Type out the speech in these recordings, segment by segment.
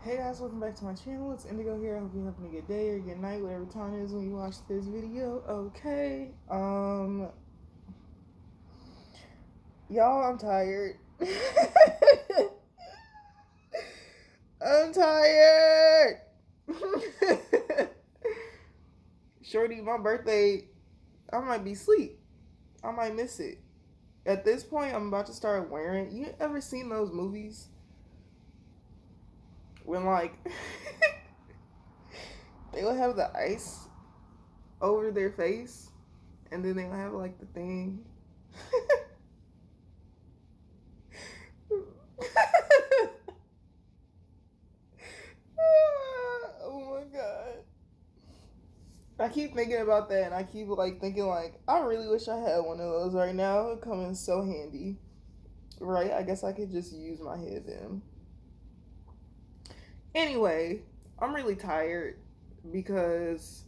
Hey guys, welcome back to my channel. It's Indigo here. I hope you're having a good day or good night, whatever time it is when you watch this video. Okay. Y'all, I'm tired. I'm tired. Shorty, my birthday, I might be asleep. I might miss it. At this point, I'm about to start wearing. You ever seen those movies when like they would have the ice over their face, and then they would have like the thing. Oh my god. I keep thinking about that, and I keep like thinking like I really wish I had one of those right now. It would come in so handy. Right? I guess I could just use my head then. Anyway, I'm really tired because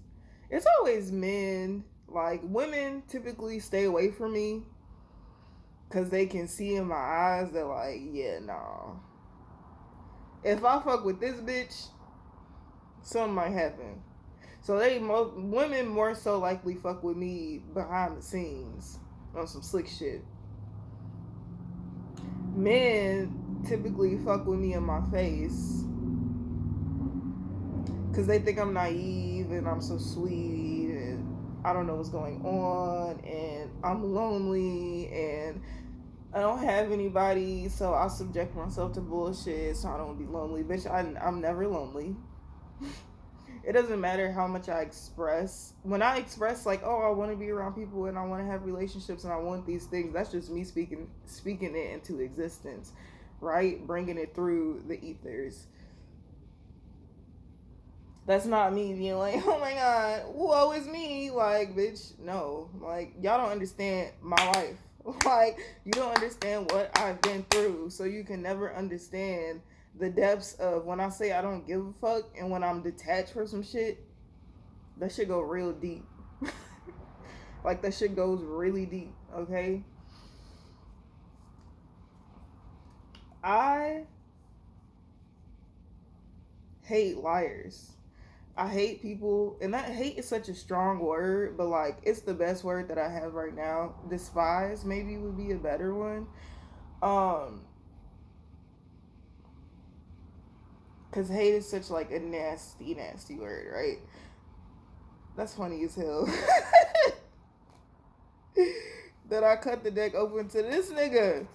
it's always men. Like women typically stay away from me because they can see in my eyes that like, yeah, nah. If I fuck with this bitch, something might happen. So women more so likely fuck with me behind the scenes on some slick shit. Men typically fuck with me in my face because they think I'm naive and I'm so sweet and I don't know what's going on and I'm lonely and I don't have anybody, so I'll subject myself to bullshit so I don't be lonely. Bitch, I'm never lonely. It doesn't matter how much I express. When I express like, oh, I want to be around people and I want to have relationships and I want these things, that's just me speaking it into existence, right? Bringing it through the ethers. That's not me being like, oh my god, woe is me. Like, bitch, no. Like, y'all don't understand my life. Like, you don't understand what I've been through. So you can never understand the depths of when I say I don't give a fuck and when I'm detached from some shit, that shit go real deep. Like, that shit goes really deep, okay? I hate liars. I hate people, and that hate is such a strong word, but like it's the best word that I have right now. Despise maybe would be a better one. Um, cause hate is such like a nasty, nasty word, right? That's funny as hell. That I cut the deck open to this nigga.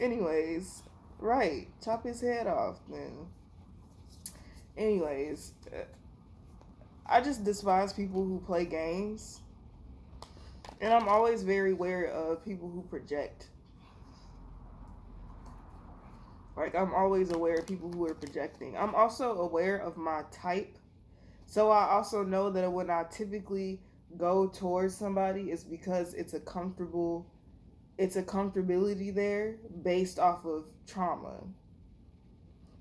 Anyways, right, chop his head off then. Anyways, I just despise people who play games. And I'm always very wary of people who project. Like, I'm always aware of people who are projecting. I'm also aware of my type. So I also know that when I typically go towards somebody, it's because it's a comfortability there based off of trauma.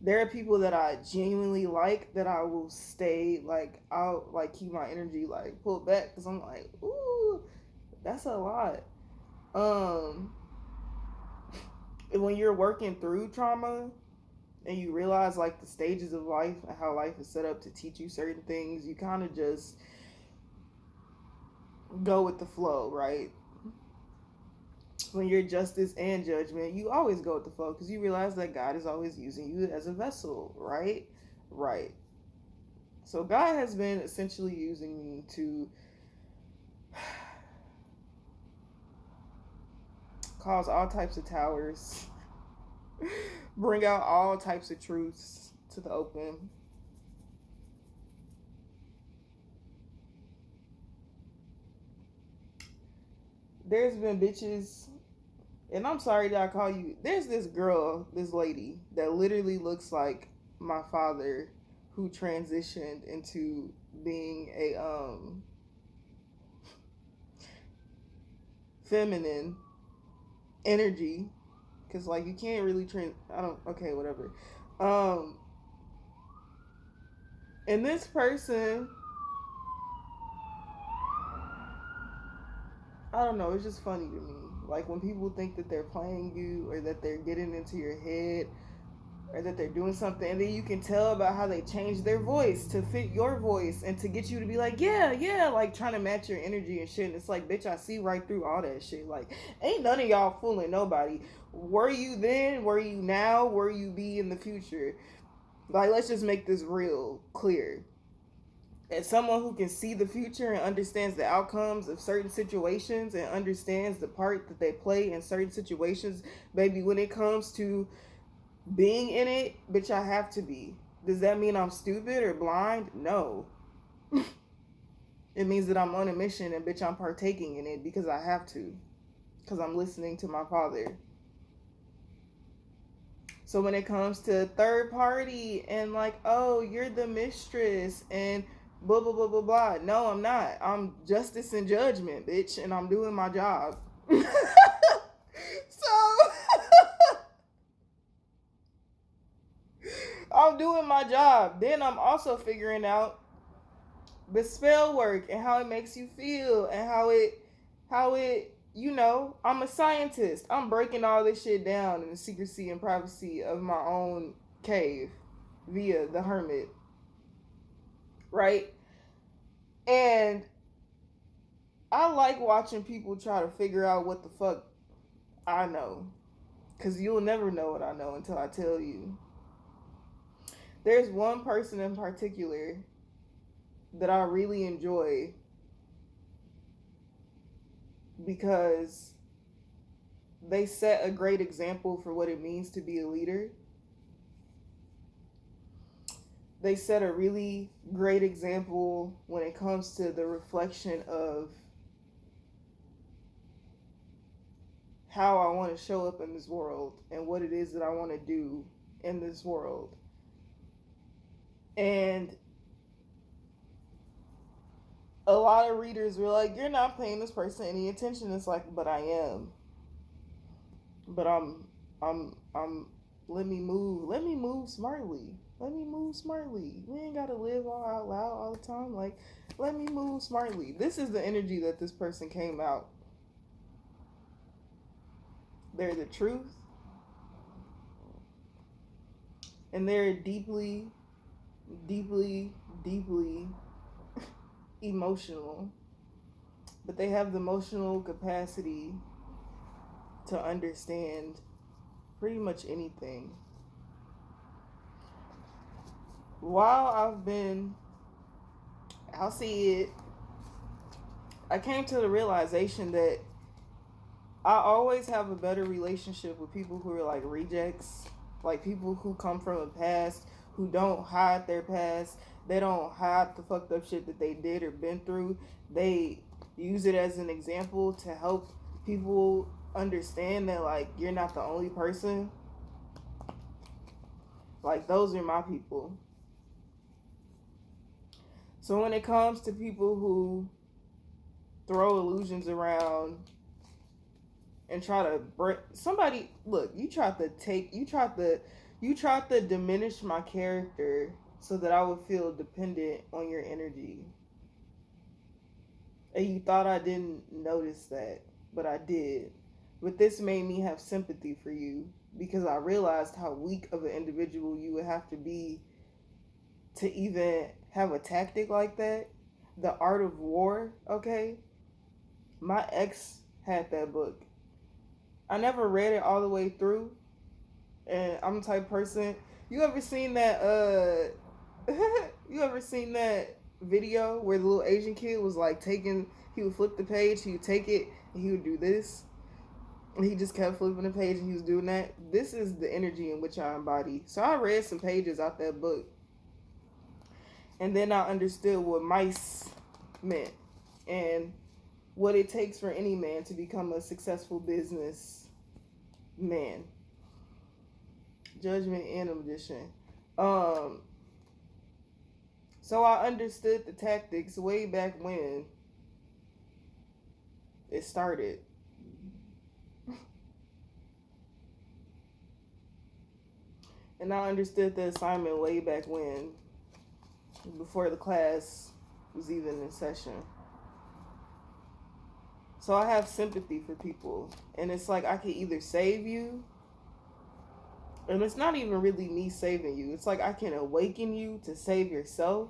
There are people that I genuinely like that I will stay, like, I'll, like, keep my energy, like, pulled back because I'm like, ooh, that's a lot. Um, when you're working through trauma and you realize like the stages of life and how life is set up to teach you certain things, you kind of just go with the flow, right? When you're justice and judgment, you always go with the flow because you realize that God is always using you as a vessel, right? Right. So God has been essentially using me to cause all types of towers, bring out all types of truths to the open. There's been bitches, and I'm sorry that I call you. There's this girl, this lady that literally looks like my father, who transitioned into being a feminine energy, because like you can't really I don't. Okay, whatever. Um, and this person, I don't know. It's just funny to me. Like when people think that they're playing you or that they're getting into your head. or that they're doing something, and then you can tell about how they change their voice to fit your voice and to get you to be like, yeah, yeah, like trying to match your energy and shit. And it's like, bitch, I see right through all that shit. Like, ain't none of y'all fooling nobody. Were you then? Were you now? Were you be in the future? Like, let's just make this real clear. As someone who can see the future and understands the outcomes of certain situations and understands the part that they play in certain situations, baby, when it comes to being in it, bitch, I have to be. Does that mean I'm stupid or blind? No. It means that I'm on a mission and bitch, I'm partaking in it because I have to. Because I'm listening to my father. So when it comes to third party and like, oh, you're the mistress and blah, blah, blah, blah, blah. No, I'm not. I'm justice and judgment, bitch, and I'm doing my job. So I'm doing my job. Then I'm also figuring out the spell work and how it makes you feel and how it you know, I'm a scientist. I'm breaking all this shit down in the secrecy and privacy of my own cave via the hermit. Right? And I like watching people try to figure out what the fuck I know. Because you'll never know what I know until I tell you. There's one person in particular that I really enjoy because they set a great example for what it means to be a leader. They set a really great example when it comes to the reflection of how I want to show up in this world and what it is that I want to do in this world. And a lot of readers were like, you're not paying this person any attention. It's like, but I am. But I'm let me move smartly. Let me move smartly. We ain't gotta live all out loud all the time. Like, let me move smartly. This is the energy that this person came out. They're the truth. And they're deeply, deeply, deeply emotional. But they have the emotional capacity to understand pretty much anything. While I'll see it, I came to the realization that I always have a better relationship with people who are like rejects, like people who come from a past, who don't hide their past. They don't hide the fucked up shit that they did or been through. They use it as an example to help people understand that, like, you're not the only person. Like, those are my people. So when it comes to people who throw illusions around and try to break somebody, look, you tried to diminish my character so that I would feel dependent on your energy. And you thought I didn't notice that, but I did. But this made me have sympathy for you because I realized how weak of an individual you would have to be to even have a tactic like that. The Art of War, okay? My ex had that book. I never read it all the way through. And I'm the type of person, you ever seen that you ever seen that video where the little Asian kid was like he would flip the page, he would take it, and he would do this. And he just kept flipping the page and he was doing that. This is the energy in which I embody. So I read some pages out that book. And then I understood what mice meant and what it takes for any man to become a successful business man. Judgment and a magician. So I understood the tactics way back when it started. And I understood the assignment way back when, before the class was even in session. So I have sympathy for people. And it's like I could either save you And it's not even really me saving you. It's like I can awaken you to save yourself,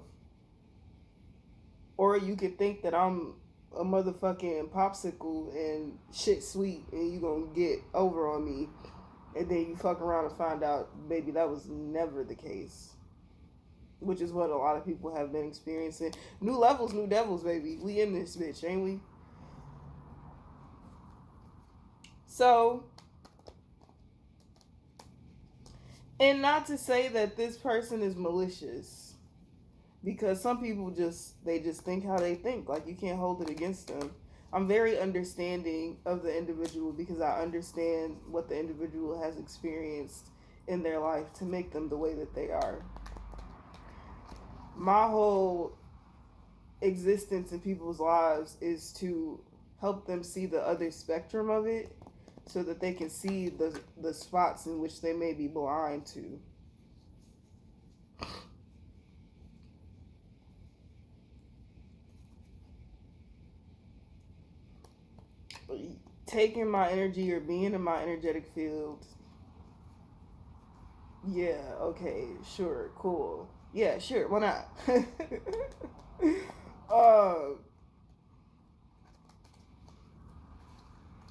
or you could think that I'm a motherfucking popsicle and shit sweet and you gonna get over on me, and then you fuck around and find out, baby, that was never the case. Which is what a lot of people have been experiencing. New levels, new devils, baby. We in this bitch, ain't we? So, and not to say that this person is malicious, because some people just think how they think. Like, you can't hold it against them. I'm very understanding of the individual because I understand what the individual has experienced in their life to make them the way that they are. My whole existence in people's lives is to help them see the other spectrum of it so that they can see the spots in which they may be blind to. Taking my energy or being in my energetic field, yeah, okay, sure, cool. Yeah, sure, why not? uh,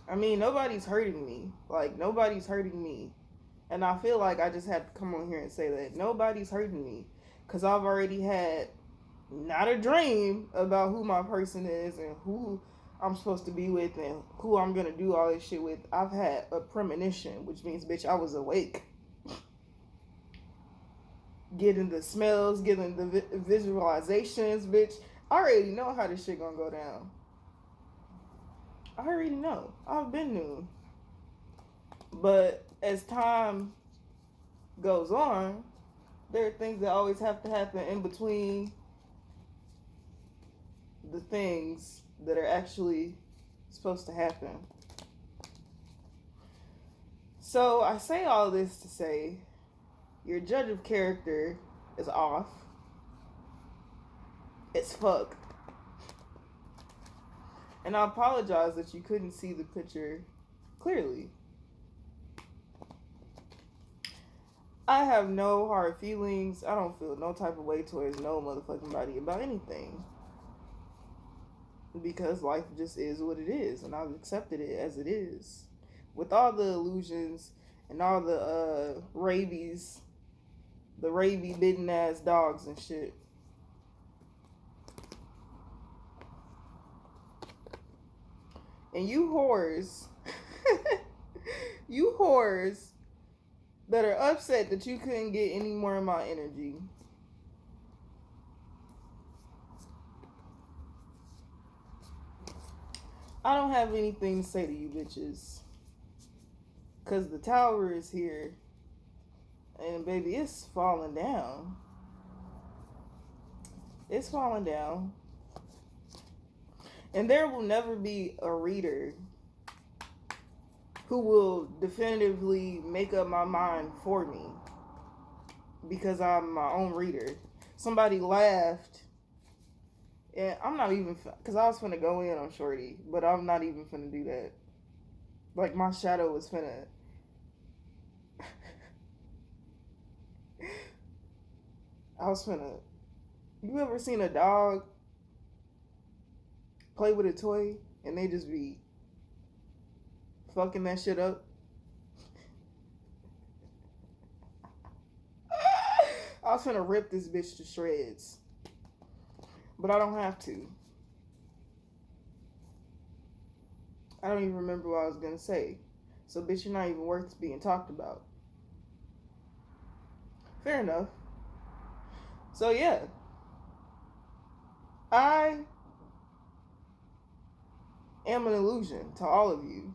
I mean, nobody's hurting me. Like, nobody's hurting me. And I feel like I just had to come on here and say that nobody's hurting me. Because I've already had not a dream about who my person is and who I'm supposed to be with and who I'm going to do all this shit with. I've had a premonition, which means, bitch, I was awake. Getting the smells, getting the visualizations, bitch. I already know how this shit gonna go down. I already know. I've been new. But as time goes on, there are things that always have to happen in between the things that are actually supposed to happen. So I say all this to say your judge of character is off. It's fucked. And I apologize that you couldn't see the picture clearly. I have no hard feelings. I don't feel no type of way towards no motherfucking body about anything. Because life just is what it is, and I've accepted it as it is. With all the illusions and all the rabies, the rabie bitten ass dogs and shit. And you whores, you whores that are upset that you couldn't get any more of my energy. I don't have anything to say to you bitches. Because the tower is here. And baby, it's falling down. It's falling down. And there will never be a reader who will definitively make up my mind for me. Because I'm my own reader. Somebody laughed. And I'm not even, because I was finna go in on Shorty, but I'm not even finna do that. Like, my shadow was finna. I was finna. You ever seen a dog play with a toy and they just be fucking that shit up? I was finna rip this bitch to shreds. But I don't have to. I don't even remember what I was gonna say. So, bitch, you're not even worth being talked about. Fair enough. So, yeah. I am an illusion to all of you.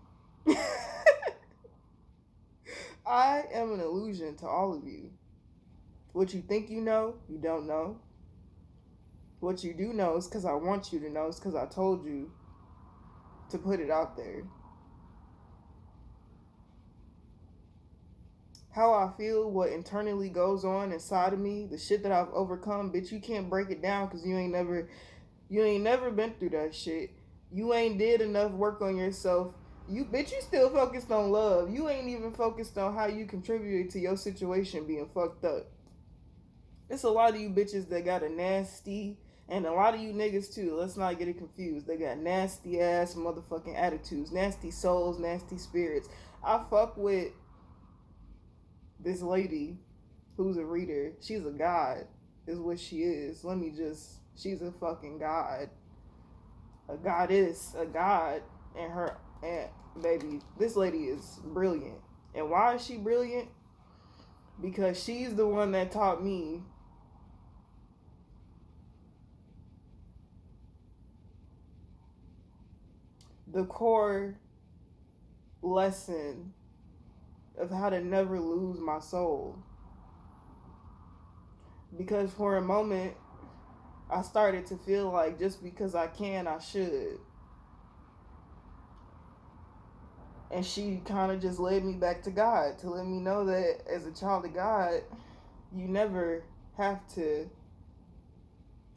I am an illusion to all of you. What you think you know, you don't know. What you do know is because I want you to know. It's because I told you to put it out there. How I feel, what internally goes on inside of me, the shit that I've overcome, bitch, you can't break it down because you ain't never been through that shit. You ain't did enough work on yourself You bitch, you still focused on love. You ain't even focused on how you contributed to your situation being fucked up. It's a lot of you bitches that got a nasty, and a lot of you niggas too. Let's not get it confused. They got nasty ass motherfucking attitudes, nasty souls, nasty spirits. I fuck with this lady who's a reader. She's a god, is what she is. She's a fucking god. A goddess, a god, and her, and baby, this lady is brilliant. And why is she brilliant? Because she's the one that taught me the core lesson of how to never lose my soul. Because for a moment, I started to feel like just because I can, I should. And she kind of just led me back to God to let me know that as a child of God, you never have to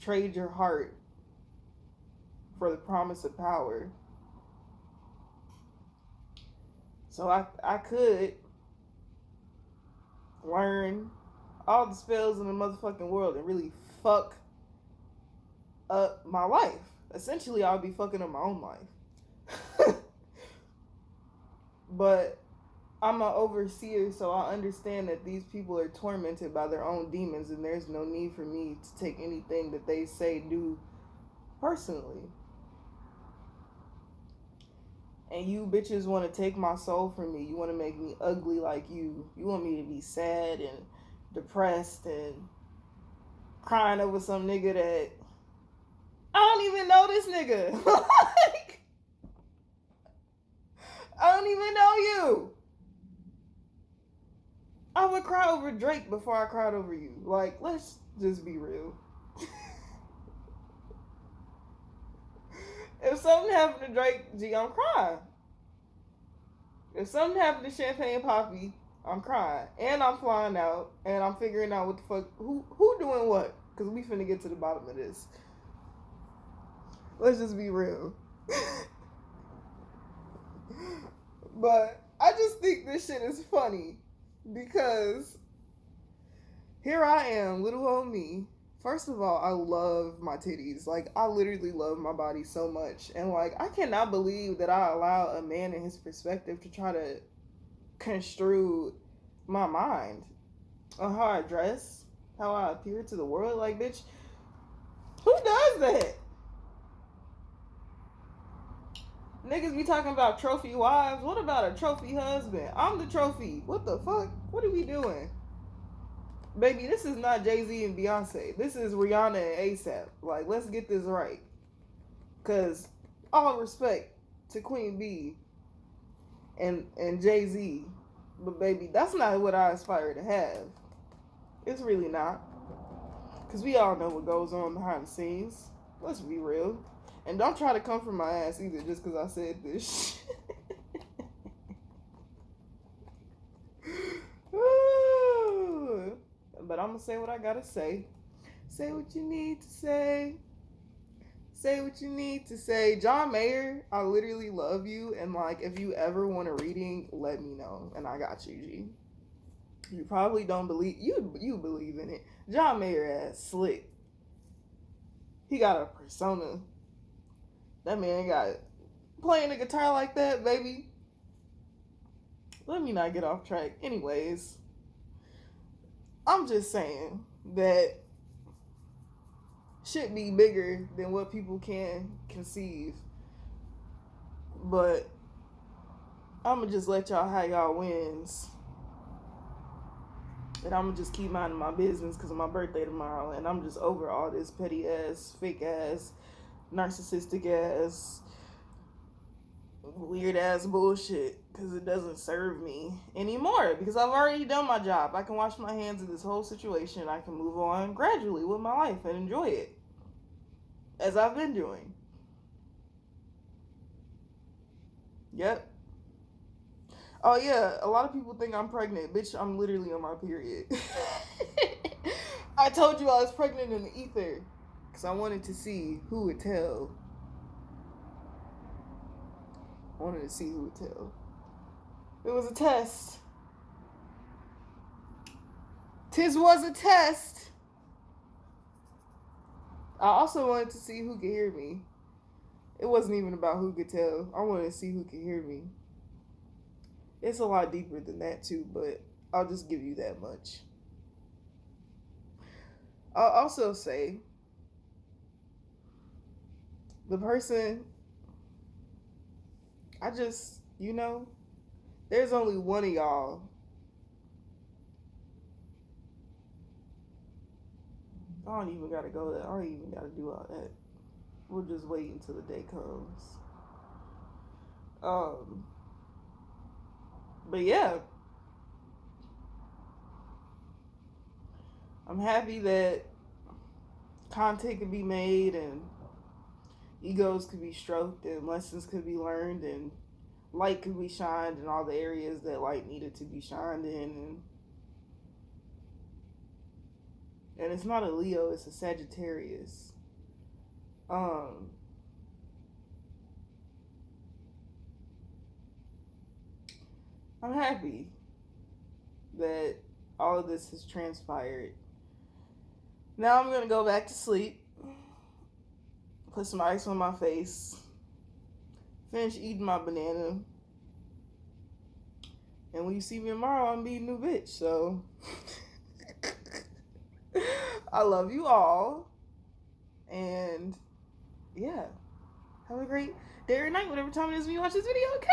trade your heart for the promise of power. So I could learn all the spells in the motherfucking world and really fuck up my life. Essentially, I'll be fucking up my own life. But I'm an overseer, so I understand that these people are tormented by their own demons, and there's no need for me to take anything that they say do personally. And you bitches want to take my soul from me. You want to make me ugly like you. You want me to be sad and depressed and crying over some nigga that I don't even know this nigga. Like, I don't even know you. I would cry over Drake before I cried over you. Like, let's just be real. If something happened to Drake, I'm crying. If something happened to Champagne Poppy, I'm crying. And I'm flying out. And I'm figuring out what the fuck, who doing what? Because we finna get to the bottom of this. Let's just be real. But I just think this shit is funny. Because here I am, little old me. First of all, I love my titties. Like, I literally love my body so much. And, like, I cannot believe that I allow a man in his perspective to try to construe my mind on how I dress, how I appear to the world. Like, bitch, who does that? Niggas be talking about trophy wives. What about a trophy husband? I'm the trophy. What the fuck? What are we doing? Baby, this is not Jay-Z and Beyonce. This is Rihanna and ASAP. Like, let's get this right. Because all respect to Queen B and Jay-Z. But, baby, that's not what I aspire to have. It's really not. Because we all know what goes on behind the scenes. Let's be real. And don't try to come from my ass either just because I said this shit. But I'm going to say what I got to say. Say what you need to say. Say what you need to say. John Mayer, I literally love you. And, like, if you ever want a reading, let me know. And I got you, G. You probably don't believe... You believe in it. John Mayer ass slick. He got a persona. That man got... Playing a guitar like that, baby. Let me not get off track. Anyways... I'm just saying that shit be bigger than what people can conceive. But I'm going to just let y'all have y'all wins. And I'm going to just keep minding my business because of my birthday tomorrow. And I'm just over all this petty ass, fake ass, narcissistic ass, weird ass bullshit. Because it doesn't serve me anymore. Because I've already done my job. I can wash my hands of this whole situation. I can move on gradually with my life and enjoy it. As I've been doing. Yep. Oh yeah, a lot of people think I'm pregnant. Bitch, I'm literally on my period. I told you I was pregnant in the ether. Because I wanted to see who would tell. I wanted to see who would tell. It was a test. Tis was a test. I also wanted to see who could hear me. It wasn't even about who could tell. I wanted to see who could hear me. It's a lot deeper than that too, but I'll just give you that much. I'll also say the person, I just, there's only one of y'all. I don't even gotta go there. I don't even gotta do all that. We'll just wait until the day comes. But yeah, I'm happy that content can be made and egos could be stroked and lessons could be learned and light could be shined in all the areas that light needed to be shined in. And it's not a Leo, it's a Sagittarius. I'm happy that all of this has transpired. Now I'm gonna go back to sleep, put some ice on my face, finish eating my banana, and when you see me tomorrow, I'm being a new bitch. So I love you all, and yeah, have a great day or night, whatever time it is when you watch this video. Okay.